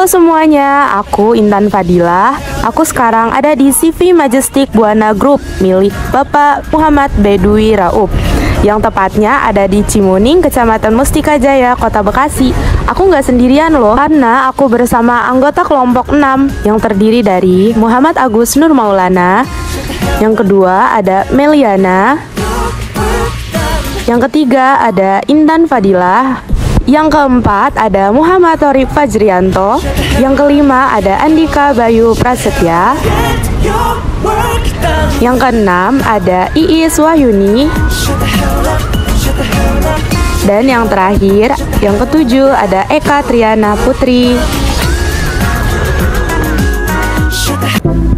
Halo semuanya, aku Intan Fadilah. Aku sekarang ada di CV Majestic Buana Group milik Bapak Muhammad Bedwi Raub, yang tepatnya ada di Cimuning, Kecamatan Mustika Jaya, Kota Bekasi. Aku nggak sendirian loh, karena aku bersama anggota kelompok 6 yang terdiri dari Muhammad Agus Nur Maulana. Yang kedua ada Meliana. Yang ketiga ada Intan Fadilah. Yang keempat ada Muhammad Thorib Fajrianto. Yang kelima ada Andika Bayu Prasetya. Yang keenam ada Iis Wahyuni. Dan yang terakhir, yang ketujuh ada Eka Triana Putri.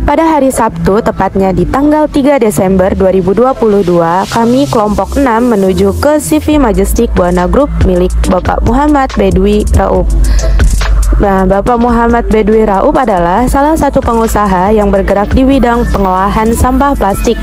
Pada hari Sabtu, tepatnya di tanggal 3 Desember 2022, kami kelompok 6 menuju ke CV Majestic Buana Group milik Bapak Muhammad Bedwi Raub. Nah, Bapak Muhammad Bedwi Raub adalah salah satu pengusaha yang bergerak di bidang pengolahan sampah plastik.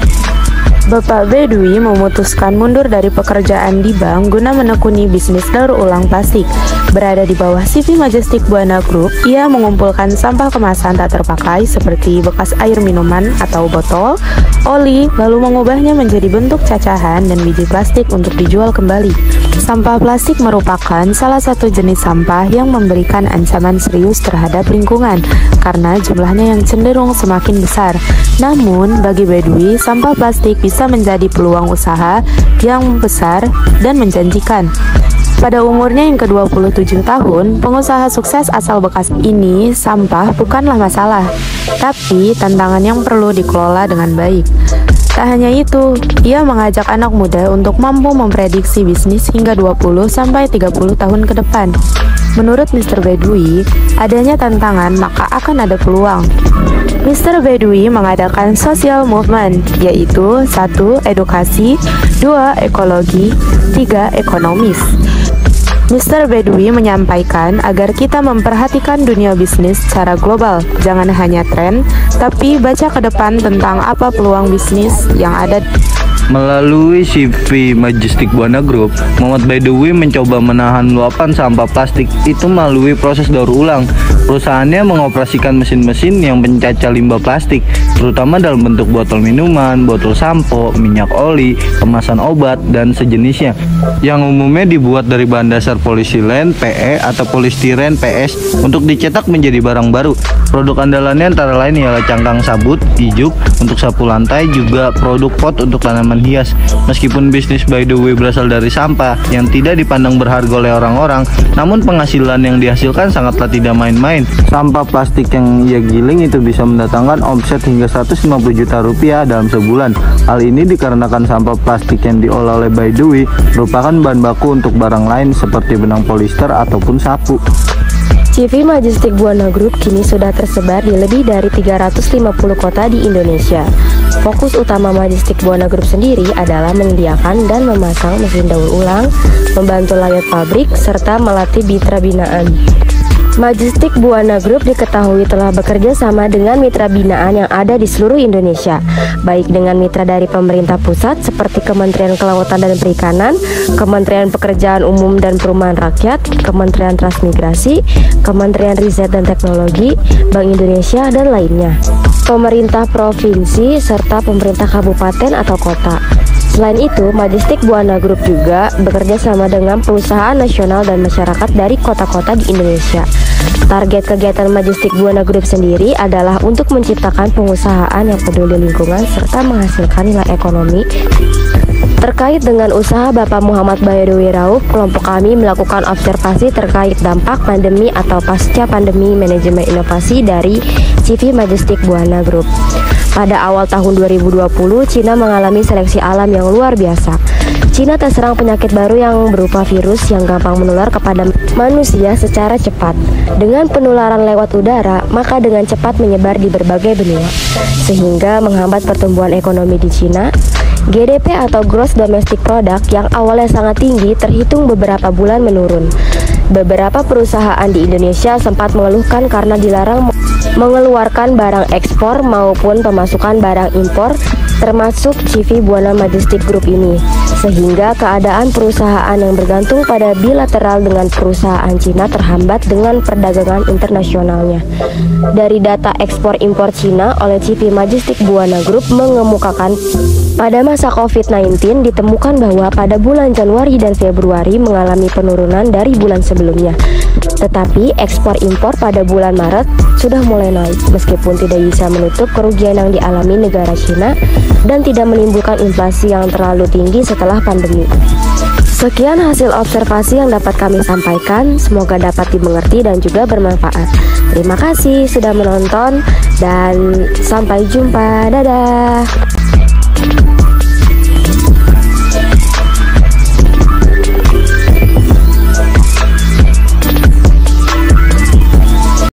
Bapak Bedwi memutuskan mundur dari pekerjaan di bank guna menekuni bisnis daur ulang plastik. Berada di bawah CV Majestic Buana Group, ia mengumpulkan sampah kemasan tak terpakai seperti bekas air minuman atau botol, oli, lalu mengubahnya menjadi bentuk cacahan dan biji plastik untuk dijual kembali. Sampah plastik merupakan salah satu jenis sampah yang memberikan ancaman serius terhadap lingkungan karena jumlahnya yang cenderung semakin besar. Namun, bagi Bedwi, sampah plastik bisa menjadi peluang usaha yang besar dan menjanjikan. Pada umurnya yang ke-27 tahun, pengusaha sukses asal Bekasi ini, sampah bukanlah masalah, tapi tantangan yang perlu dikelola dengan baik. Tak hanya itu, ia mengajak anak muda untuk mampu memprediksi bisnis hingga 20-30 tahun ke depan. Menurut Mr. Bedwi, adanya tantangan maka akan ada peluang. Mr. Bedwi mengadakan social movement, yaitu 1. Edukasi, 2. Ekologi, 3. Ekonomis. Mr. Bedwi menyampaikan agar kita memperhatikan dunia bisnis secara global, jangan hanya tren, tapi baca ke depan tentang apa peluang bisnis yang ada. Melalui CV Majestic Buana Group, Muhammad Bedwi mencoba menahan luapan sampah plastik itu melalui proses daur ulang. Perusahaannya mengoperasikan mesin-mesin yang pencaca limbah plastik, terutama dalam bentuk botol minuman, botol sampo, minyak oli, kemasan obat, dan sejenisnya, yang umumnya dibuat dari bahan dasar polistiren PE atau polistiren PS untuk dicetak menjadi barang baru. Produk andalannya antara lain ialah cangkang sabut, ijuk untuk sapu lantai, juga produk pot untuk tanaman hias. Meskipun bisnis by the way berasal dari sampah yang tidak dipandang berharga oleh orang-orang, namun penghasilan yang dihasilkan sangatlah tidak main-main. Sampah plastik yang ia giling itu bisa mendatangkan omset hingga 150 juta rupiah dalam sebulan. Hal ini dikarenakan sampah plastik yang diolah oleh by the way merupakan bahan baku untuk barang lain seperti benang polister ataupun sapu. CV Majestic Buana Group kini sudah tersebar di lebih dari 350 kota di Indonesia. Fokus utama Majestic Buana Group sendiri adalah menyediakan dan memasang mesin daur ulang, membantu layout pabrik, serta melatih mitra binaan. Majestic Buana Group diketahui telah bekerja sama dengan mitra binaan yang ada di seluruh Indonesia, baik dengan mitra dari pemerintah pusat seperti Kementerian Kelautan dan Perikanan, Kementerian Pekerjaan Umum dan Perumahan Rakyat, Kementerian Transmigrasi, Kementerian Riset dan Teknologi, Bank Indonesia, dan lainnya, pemerintah provinsi, serta pemerintah kabupaten atau kota. Selain itu, Majestic Buana Group juga bekerja sama dengan perusahaan nasional dan masyarakat dari kota-kota di Indonesia. Target kegiatan Majestic Buana Group sendiri adalah untuk menciptakan pengusahaan yang peduli lingkungan serta menghasilkan nilai ekonomi. Terkait dengan usaha Bapak Muhammad Bedwi Raub, kelompok kami melakukan observasi terkait dampak pandemi atau pasca pandemi manajemen inovasi dari CV Majestic Buana Group. Pada awal tahun 2020, Cina mengalami seleksi alam yang luar biasa. Cina terserang penyakit baru yang berupa virus yang gampang menular kepada manusia secara cepat. Dengan penularan lewat udara, maka dengan cepat menyebar di berbagai benua, sehingga menghambat pertumbuhan ekonomi di Cina. GDP atau Gross Domestic Product yang awalnya sangat tinggi terhitung beberapa bulan menurun. Beberapa perusahaan di Indonesia sempat mengeluhkan karena dilarang mengeluarkan barang ekspor maupun pemasukan barang impor termasuk CV Buana Majestic Group ini, sehingga keadaan perusahaan yang bergantung pada bilateral dengan perusahaan Cina terhambat dengan perdagangan internasionalnya. Dari data ekspor-impor Cina oleh CV Majestic Buana Group mengemukakan pada masa COVID-19 ditemukan bahwa pada bulan Januari dan Februari mengalami penurunan dari bulan sebelumnya. Tetapi ekspor-impor pada bulan Maret sudah mulai naik meskipun tidak bisa menutup kerugian yang dialami negara Cina dan tidak menimbulkan inflasi yang terlalu tinggi setelah pandemi. Sekian hasil observasi yang dapat kami sampaikan, semoga dapat dimengerti dan juga bermanfaat. Terima kasih sudah menonton dan sampai jumpa, dadah.